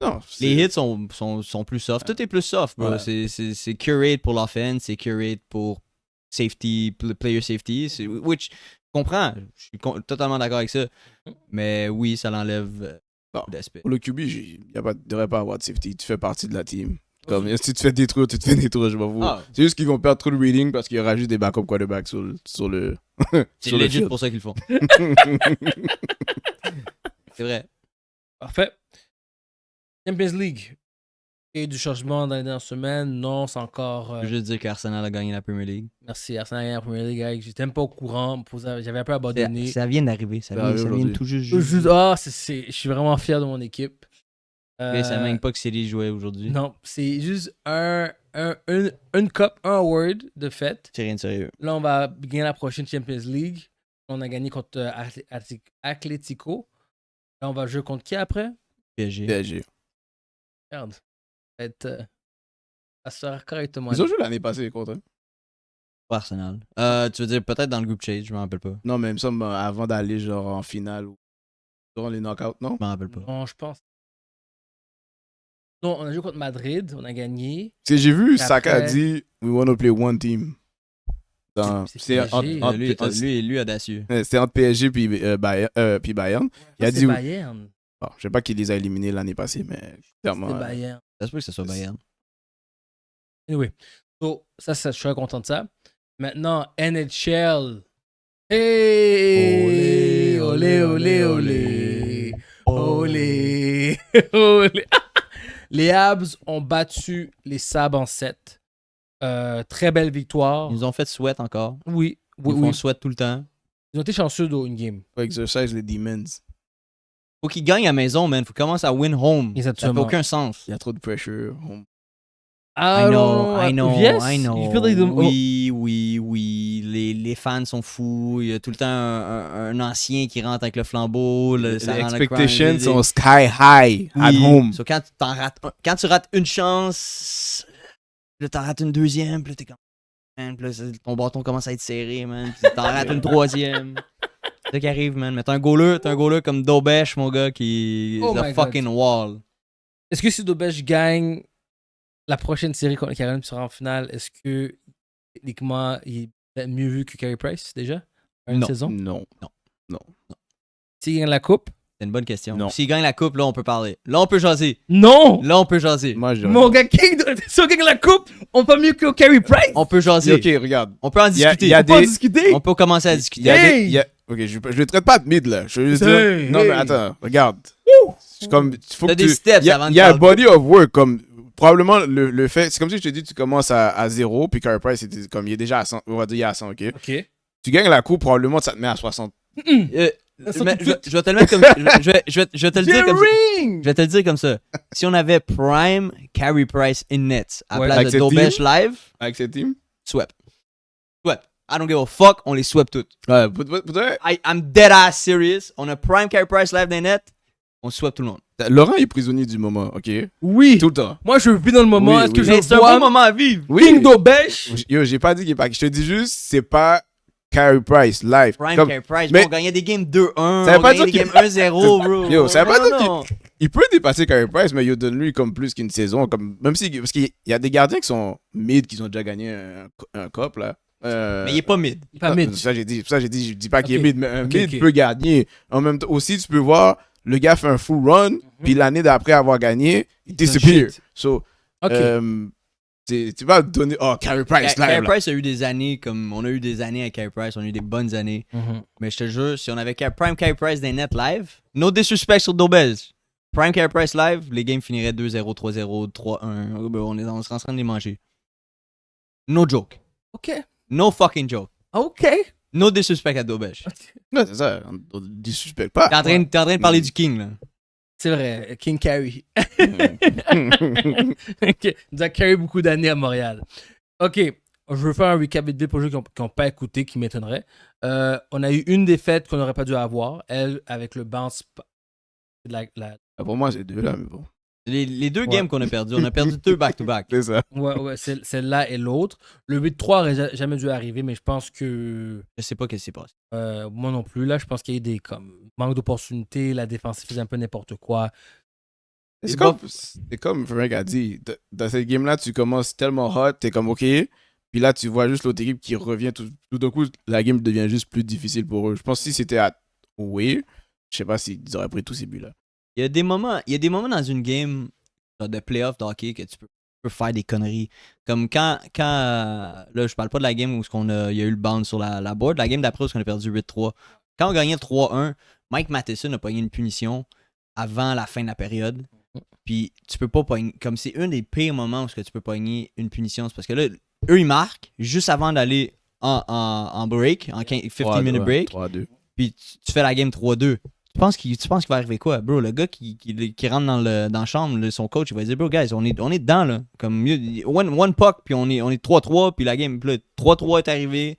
non, c'est- Les hits sont plus soft. Tout est plus soft, bro. Ouais. C'est curate pour l'offense, c'est curate pour safety, player safety. Which, je comprends. Je suis totalement d'accord avec ça. Mais oui, ça l'enlève Non. d'aspect. Pour le QB, il ne devrait pas avoir de safety. Tu fais partie de la team. Comme, si tu te fais détruire, tu te fais détruire, je m'en fous. Ah. C'est juste qu'ils vont perdre trop de reading parce qu'il y aura juste des backup quarterbacks sur le C'est sur le legit field. pour ça qu'ils le font. C'est vrai. Parfait. Champions League. Il y a eu du changement dans les dernières semaines. Non, c'est encore. Je veux juste dire qu'Arsenal a gagné la Premier League. Merci, Arsenal a gagné la Première Ligue. Avec. J'étais même pas au courant. J'avais un peu abandonné. Ça vient d'arriver. Ça Ça arrive vient aujourd'hui. tout juste. Je suis vraiment fier de mon équipe. Mais ça mène pas que City jouait aujourd'hui. Non, c'est juste une cup, un award de fait. C'est rien de sérieux. Là, on va gagner la prochaine Champions League. On a gagné contre Atletico. Là, on va jouer contre qui après? PSG. PSG. Regarde. Ça va être, ça sera correctement. Ils ont joué l'année passée contre eux. Pas Arsenal. Tu veux dire peut-être dans le group chase, je m'en rappelle pas. Non, mais il me semble avant d'aller genre en finale ou durant les knockouts, non? Je m'en rappelle pas. Non, je pense. Non, on a joué contre Madrid. On a gagné. C'est j'ai vu Et Saka après- dit we want to play one team. C'est C'est PSG. Lui, audacieux. c'était entre PSG puis Bayern. Il a C'est dit oui. Bayern. Bon, je sais pas qui les a éliminés l'année passée, mais clairement. C'est Bayern. Ça se peut que ce soit Bayern. Anyway. So, ça, je suis très content de ça. Maintenant, NHL. Hey! Olé, olé, olé. Olé. Olé. Les Habs ont battu les Sabres en 7. Très belle victoire. Ils nous ont fait sweat encore. Oui, Ils oui, font oui. sweat tout le temps. Ils ont été chanceux dans une game. Faut exercise les demons. Faut qu'ils gagnent à la maison, man. Faut qu'ils commencent à win home. Ça fait Exactement. aucun sens. Il y a trop de pressure. I know. Yes, you feel like the- Oui. Les fans sont fous. Il y a tout le temps un ancien qui rentre avec le flambeau. Les ça rend le expectations crowd- sont sky high at Oui. home. So, quand tu rates une chance, là, t'en rates une deuxième, puis là, t'es comme. Man, puis là, ton bâton commence à être serré, man. Puis t'en rates une troisième. C'est ça qui arrive, man. Mais t'as un goaler comme Dobesh, mon gars, qui Oh is my a God. fucking wall. Est-ce que si Dobesh gagne la prochaine série contre Caroline qui sera en finale, est-ce que techniquement il est mieux vu que Carey Price déjà? Une Non. saison? Non. S'il gagne la coupe? C'est une bonne question. Non. S'il gagne la coupe, là, on peut parler. Là, on peut jaser. Non! Là, on peut jaser. Moi, je dirais Mon gars, si on gagne la coupe, on va mieux que Carey Price! On peut jaser. Ok, regarde. On peut en Il y a- discuter. il y a On peut en des- discuter! On peut commencer à Il discuter. y a Hey! des- il y a- Ok, je le traite pas de mid là. Je veux juste Hey, dire. Non, hey. mais attends, regarde. C'est comme. Faut T'as que des tu- steps il y a- avant de Il y a un parler. body of work comme. Probablement le fait. C'est comme si je te dis, tu commences à 0, puis Carey Price, c'était comme il est déjà à 100. On va dire il est à 100, ok. Ok. Tu gagnes la coupe, probablement ça te met à 60. Ça, Mais tout de je suite. vais te le mettre comme je vais te le dire comme ça. ring! Je vais te le dire comme ça. Si on avait Prime Carey Price in Nets à Ouais. place Avec de cette Dobesh live, Avec cette team. swept. Swept. I don't give a fuck, on les swept toutes. Ouais, pour vrai, I'm dead ass serious. On a Prime Carey Price live dans les nets, on swept tout le monde. Laurent est prisonnier du moment, ok. Oui! Tout le temps. Moi, je vis dans le moment. Oui, Est-ce que oui. je Mais c'est un vois bon moment à vivre. King Dobesh? Yo, j'ai pas dit qu'il est pas. Je te dis juste, c'est pas Carey Price live. Prime Comme- Carey Price, mais- on gagnait des games 2-1, Ça veut on pas gagnait des dire games 1-0, bro. Yo, ça veut pas dire Non. il peut dépasser Carey Price, mais il donne-lui comme plus qu'une saison. Comme, même si. Parce qu'il y a des gardiens qui sont mid, qui ont déjà gagné un cup, là. Mais il est pas mid. Pas mid. Ça, j'ai dit, je dis pas qu'il Ok. est mid, mais un Ok, mid ok. peut gagner. En même temps, aussi, tu peux voir, le gars fait un full run, puis l'année d'après avoir gagné, il disappear. shit. So, Ok. tu vas donner. Oh, Carey Price, Carey live. là. Price a eu des années comme. On a eu des années avec Carey Price, on a eu des bonnes années. Mhm. Mais je te jure, si on avait Prime Carey Price dans les nets live, no disrespect sur Dobez. Prime Carey Price live, les games finiraient 2-0, 3-0, 3-1. On serait en train de les manger. No joke. Ok. No fucking joke. Ok. No disrespect à Dobez. Ouais, c'est ça, on ne dissuspecte pas. T'es en train de parler du King, là. C'est vrai, King Carey. Ok. Il nous a carry beaucoup d'années à Montréal. Ok, je veux faire un recap vite pour ceux qui n'ont pas écouté, qui m'étonnerait. On a eu une défaite qu'on n'aurait pas dû avoir, elle, avec le bounce. Pour moi, c'est deux là, mais bon. Les deux Ouais. games qu'on a perdus, on a perdu 2 back-to-back. C'est ça. Ouais, celle-là et l'autre. Le 8-3 aurait jamais dû arriver, mais je pense que Je sais pas qu'est-ce qui s'est passé. moi non plus. Là, je pense qu'il y a eu des manque d'opportunités. La défense faisait un peu n'importe quoi. C'est comme Frank a dit. Dans cette game-là, tu commences tellement hot, t'es comme OK. Puis là, tu vois juste l'autre équipe qui revient. Tout d'un coup, la game devient juste plus difficile pour eux. Je pense que si c'était à oui, je sais pas s'ils auraient pris tous ces buts-là. Il y a des moments dans une game de playoff de hockey que tu peux faire des conneries. Comme quand là, je parle pas de la game où il y a eu le bounce sur la board, la game d'après où on a perdu 8-3. Quand on gagnait 3-1, Mike Matheson a pogné une punition avant la fin de la période. Puis tu peux pas pogner. Comme c'est un des pires moments où tu peux pogner une punition, c'est parce que là, eux ils marquent juste avant d'aller en break, en 15-minute break. 3-2. Puis tu fais la game 3-2. Tu penses qu'il va arriver quoi, bro? Le gars qui rentre dans la chambre, son coach, il va dire, bro, guys, on est dedans, là. Comme one puck, puis on est 3-3, puis la game, puis là, 3-3 est arrivé.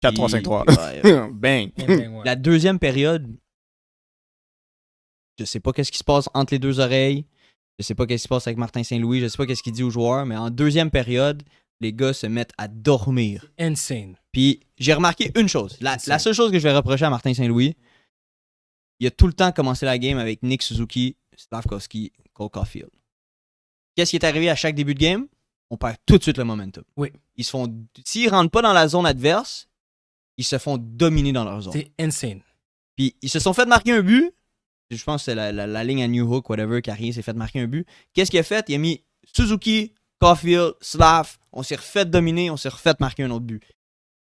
4-3-5-3. Bang. Ouais. La deuxième période, je sais pas qu'est-ce qui se passe entre les deux oreilles. Je sais pas qu'est-ce qui se passe avec Martin Saint-Louis. Je sais pas qu'est-ce qu'il dit aux joueurs, mais en deuxième période, les gars se mettent à dormir. Insane. Puis j'ai remarqué une chose. La seule chose que je vais reprocher à Martin Saint-Louis, il a tout le temps commencé la game avec Nick Suzuki, Slavkovski, Cole Caulfield. Qu'est-ce qui est arrivé à chaque début de game? On perd tout de suite le momentum. Oui. S'ils rentrent pas dans la zone adverse, ils se font dominer dans leur zone. C'est insane. Puis ils se sont fait marquer un but. Je pense que c'est la ligne à New Hook, whatever, Carrier s'est fait marquer un but. Qu'est-ce qu'il a fait? Il a mis Suzuki, Caulfield, Slav. On s'est refait dominer, on s'est refait marquer un autre but.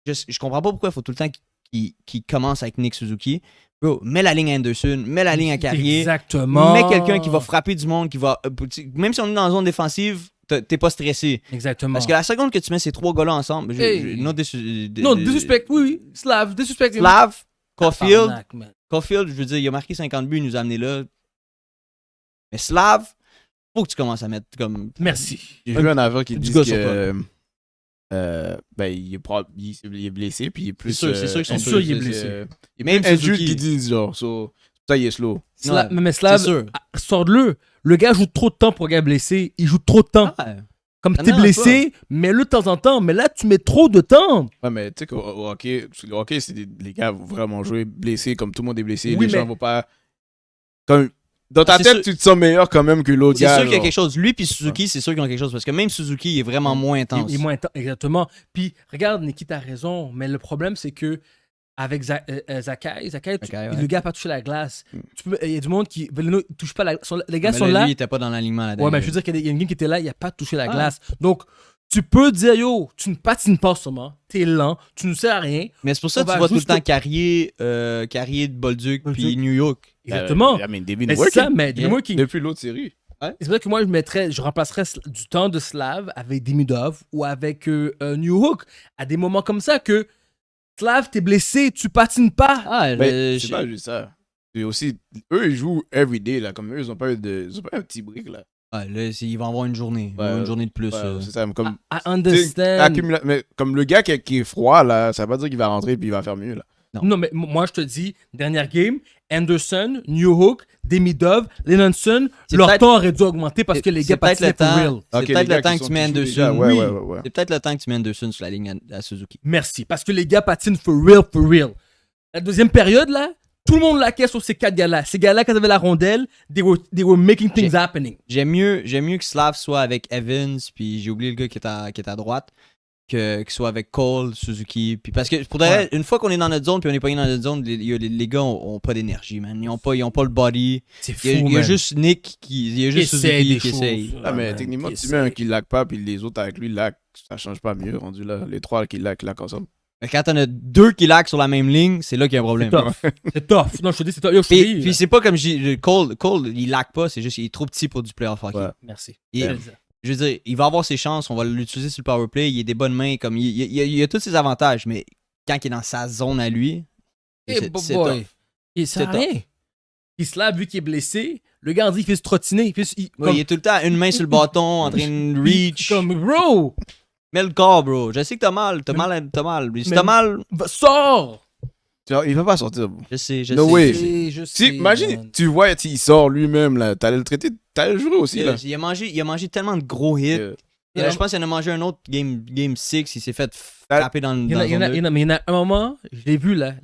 Je comprends pas pourquoi il faut tout le temps qu'il commence avec Nick Suzuki. Bro, mets la ligne à Anderson, mets la ligne à Carrier. Exactement. Mets quelqu'un qui va frapper du monde, qui va. Même si on est dans la zone défensive, t'es pas stressé. Exactement. Parce que la seconde que tu mets ces trois gars-là ensemble, Hey. non, désuspect, oui. Slav, désuspect. Slav, Caulfield. Tabarnak, man. Caulfield, je veux dire, il a marqué 50 buts, il nous a amené là. Mais Slav, faut que tu commences à mettre comme. Merci. J'ai vu un avant qui Du dit gars sur que il est blessé, puis il est plus. C'est sûr qu'ils sont sûrs, il est blessé. Il Même est injured Suzuki. qui disent genre, ça il est slow. Mais Slav, C'est sûr. sors-le. Le gars joue trop de temps pour un gars blessé. Il joue trop de temps. Ah, Comme ça t'es me dérange blessé, mets-le de temps en temps. Mais là, tu mets trop de temps. Ouais, mais tu sais qu'au hockey, le hockey, c'est les gars vont vraiment jouer blessés, comme tout le monde est blessé. Oui, Les gens mais- vont pas. Comme, dans ta C'est tête, sûr- tu te sens meilleur quand même que l'autre C'est gars. sûr qu'il y a genre. quelque chose. Lui puis Suzuki, c'est sûr qu'ils ont quelque chose. Parce que même Suzuki est vraiment moins intense. Il est moins intense, exactement. Puis, regarde, Niki, t'as raison. Mais le problème, c'est que avec Zakai, Zakai, ouais. le gars n'a pas touché la glace. Il y a du monde qui. Veleno, il touche pas la glace. Les gars Mais sont là, là. lui, il était pas dans l'alignement là Ouais, mais je veux dire qu'il y a une game qui était là, il n'a pas touché la Ah. glace. Donc, tu peux dire, yo, tu ne patines pas sûrement, t'es lent, tu ne sers à rien. Mais c'est pour ça On que tu va vois tout le juste- temps Carrier de Bolduc puis New York. Exactement. I mean, they've been Mais c'est working ça, mais Yeah. working. depuis l'autre série. C'est pour ça que moi, je remplacerais du temps de Slav avec Demidov ou avec New Hook à des moments comme ça que Slav, t'es blessé, tu patines pas. Ah, Mais c'est pas juste ça. Et aussi, eux, ils jouent everyday, là. Comme eux, ils ont pas un petit break, là. là, ils vont avoir une journée. Ils vont avoir une journée de plus. Ouais, c'est ça. Comme, I tu sais, understand. mais comme le gars qui est froid, là, ça veut pas dire qu'il va rentrer puis il va faire mieux, là. Non, mais moi, je te dis, dernière game, Anderson, New Hook, Demidov, Lenonson, C'est leur peut-être- temps aurait dû augmenter parce que les c'est gars peut-être le patinaient for temps. real. C'est Ok, peut-être les gars le temps qui que sont tu mets touchés Anderson. déjà, Oui. ouais. C'est peut-être le temps que tu mets Anderson sur la ligne à Suzuki. Merci, parce que les gars patinent for real. La deuxième période, là, tout le monde laquait sur ces quatre gars-là. Ces gars-là, quand ils avaient la rondelle, they were making things happening. J'aime mieux que Slav soit avec Evans, puis j'ai oublié le gars qui est à droite, qu'il soit avec Cole, Suzuki. Puis parce que pour de vrai, une fois qu'on est dans notre zone, puis on n'est pas dans notre zone, les gars ont pas d'énergie, man. Ils ont pas le body. C'est fou, Il y a juste Nick il y a juste essaye Suzuki des qui choses. essaye. Ah, mais man, techniquement, qui tu mets un essaye. qui lag pas puis les autres avec lui lag, ça change pas mieux, rendu là. Les trois qui lag ensemble. Mais quand t'en as deux qui lag sur la même ligne, c'est là qu'il y a un problème. C'est tough. Non, je te dis, c'est tough. Yo, je te Puis, dis, puis c'est pas comme Cole, il lag pas, c'est juste qu'il est trop petit pour du playoff hockey. Ouais. Merci. Il- Je veux dire, il va avoir ses chances, on va l'utiliser sur le power play, il a des bonnes mains, comme il a tous ses avantages, mais quand il est dans sa zone à lui, c'est tough. Il sert à rien. Il se lave vu qu'il est blessé. Le gars, il fait se trottiner. Ouais, il est tout le temps une main sur le bâton, en train de reach. Comme, bro, Mets le corps, bro. Je sais que t'as mal. Si Mais- t'as mal, sors. Il va pas sortir. Bro. Je sais. No way. Je Si, sais, imagine, man. tu vois, il sort lui-même, là. T'allais le traiter, t'allais le jouer aussi, là. Il a mangé tellement de gros hits. Yeah. Je pense qu'il en a mangé un autre game 6. Il s'est fait frapper dans Il y en a, le zone deux. mais il y en a un moment, je l'ai vu là,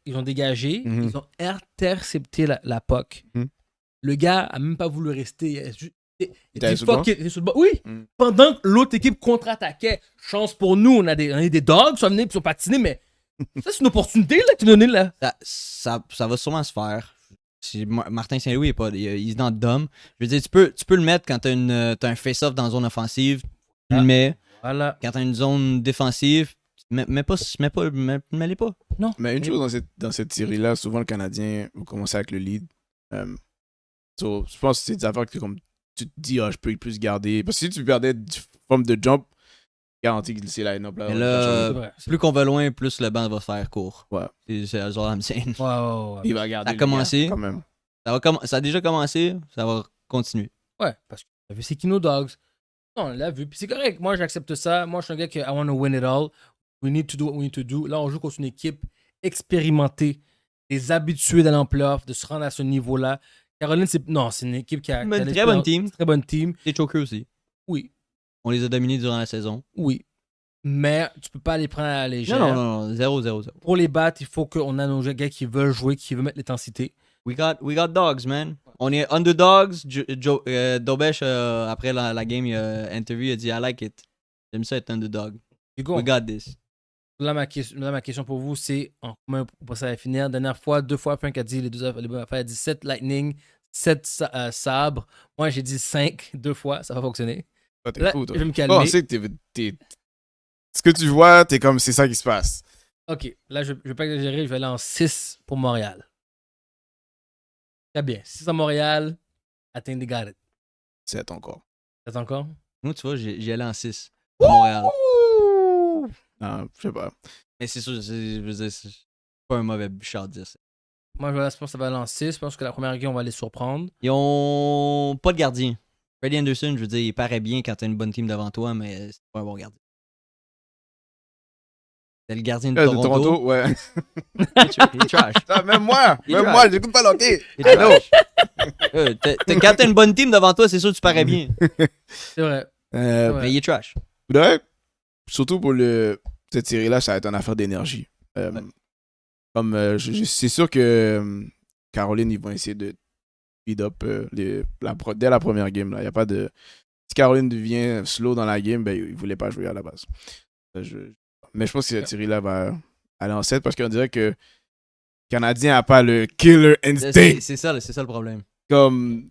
ils ont dégagé, Mhm. ils ont intercepté la POC. Mhm. Le gars a même pas voulu rester. Il était sur le banc? était sur le banc. Oui, Mhm. pendant que l'autre équipe contre-attaquait. Chance pour nous, on a des dogs, sont venus, ils sont patinés, mais ça c'est une opportunité là, que tu donnes là. Ça va sûrement se faire. Si Martin Saint-Louis il est dans le dumb. Je veux dire, tu peux le mettre quand t'as un face-off dans la zone offensive. Tu le mets. Voilà. Quand t'as une zone défensive, mets-les pas. Mais une chose dans cette série-là, souvent le Canadien va commencer avec le lead. So, je pense que c'est des affaires que comme, tu te dis, je peux plus garder. Parce que si tu perdais du forme de jump, garanti que c'est line-up là. Mais ouais, là, C'est vrai. plus qu'on va loin, plus le banc va se faire court. Ouais. C'est all I'm saying. Ouais. il va garder. Ça a commencé. Quand même. Ça a déjà commencé, ça va continuer. Ouais, parce que t'as vu c'est qui nos dogs. Non, on l'a vu. Puis c'est correct. Moi, j'accepte ça. Moi, je suis un gars qui I want to win it all. We need to do what we need to do. Là, on joue contre une équipe expérimentée, des habitués d'aller en playoff, de se rendre à ce niveau-là. Caroline, c'est une équipe qui a. Mais qui a une des très bonne playoffs. team. Très bonne team. Les chokers aussi. Oui. On les a dominés durant la saison. Oui. Mais tu peux pas les prendre à la légère. Non. 0-0-0. Pour les battre, il faut qu'on a nos gars qui veulent jouer, qui veulent mettre l'intensité. We got dogs, man. On est underdogs. Dobesh, après la game, il a interview, il a dit I like it. J'aime ça être underdog. Hugo, We got this. là, ma question pour vous, c'est en commun pour ça va finir. Dernière fois, 2 fois, Frank a dit les bonnes affaires. Il a dit 7 Lightning, 7 sabres. Moi, j'ai dit 5 2 fois. Ça va fonctionner. Toi, t'es Là, fou, toi. je vais me Oh, calmer. on sait que ce que tu vois, t'es comme, c'est ça qui se passe. Ok, là, je vais pas exagérer. Je vais aller en 6 pour Montréal. Très bien. 6 à Montréal. I think they got it. 7 encore. C'est encore? Nous, tu vois, j'y allais en 6 à Montréal. Non, je sais pas. Mais c'est sûr, je veux dire, c'est pas un mauvais shot de dire ça. Moi, je pense que ça va aller en 6. Je pense que la première game, on va les surprendre. Ils ont pas de gardien. Freddie Anderson, je veux dire, il paraît bien quand t'as une bonne team devant toi, mais c'est pas un bon gardien. C'est le gardien de De Toronto. Toronto, ouais. Il est trash. Ah, même moi, Il est trash. j'écoute pas l'hockey. Il est trash. Quand t'as une bonne team devant toi, c'est sûr que tu parais bien. C'est vrai. Ouais. Mais il est trash. Surtout pour cette série-là, ça va être une affaire d'énergie. Comme c'est sûr que Caroline, ils vont essayer de speed up dès la première game. Là. Y a pas de... Si Caroline devient slow dans la game, ben, ils voulaient pas jouer à la base. Mais je pense que cette série-là va aller en 7 parce qu'on dirait que le Canadien n'a pas le killer instinct. C'est ça le problème. Comme,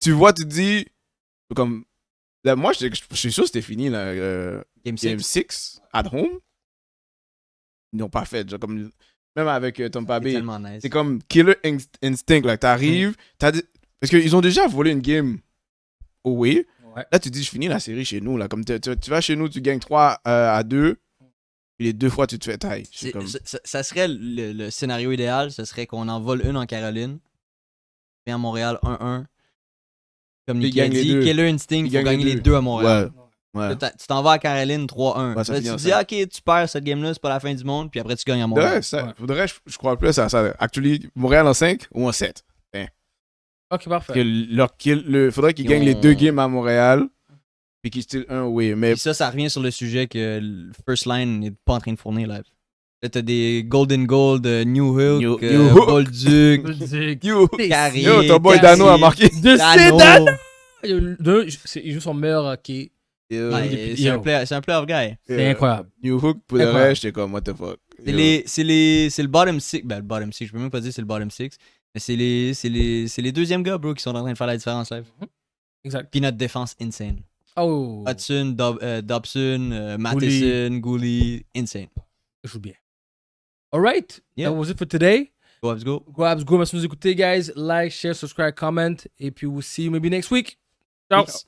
tu vois, tu te dis, comme, là, moi, je suis sûr que c'était fini, là. Game Game 6. 6, at home. Ils n'ont pas fait. Genre, comme, même avec Tampa C'est Bay, tellement nice. c'est comme killer instinct. Là, t'arrives, parce qu'ils ont déjà volé une game away. Ouais. Là, tu te dis, je finis la série chez nous. Là. Comme tu vas chez nous, tu gagnes 3-2. Puis les 2 fois, tu te fais taille. Comme... Ça serait le scénario idéal, ce serait qu'on en vole une en Caroline, puis en Montréal 1-1. Comme Puis Nicky a gagne les dit, deux. Killer Instinct, il Puis faut gagne gagner les les deux. deux à Montréal. Ouais. Tu t'en vas à Caroline 3-1. Ouais, ça Là, finit tu en te dis, ok, tu perds cette game-là, c'est pas la fin du monde, puis après tu gagnes à Montréal. Faudrait, je crois plus à ça. Actually, Montréal en 5 ou en 7. Ok, parfait. Faudrait qu'ils gagnent les 2 games à Montréal. Puis qu'ils style un oui. Mais Puis ça revient sur le sujet que le First Line n'est pas en train de fournir là. Là, t'as des Golden Gold, New Hook, New Hook. Bolduc, yo, Carrier. yo, ton boy Carrier. Dano a marqué. De Dano. Dano! Il joue son meilleur hockey. Ouais, Yo. c'est un playoff guy. C'est incroyable. New Hook, pour le Incroyable. reste, j'étais comme, what the fuck. C'est le bottom 6. Ben, le bottom 6, je peux même pas dire c'est le bottom 6. Mais c'est les deuxièmes gars, bro, qui sont en train de faire la différence live. Exact. Puis notre défense, insane. Oh! Hudson, Dobson, Matheson, Gouli, insane. Il joue bien. Alright. Yeah. That was it for today. Go, let's go. Grabs, go. Merci de nous écouter, guys. Like, share, subscribe, comment. Et puis, we'll see you maybe next week. Ciao. Peace.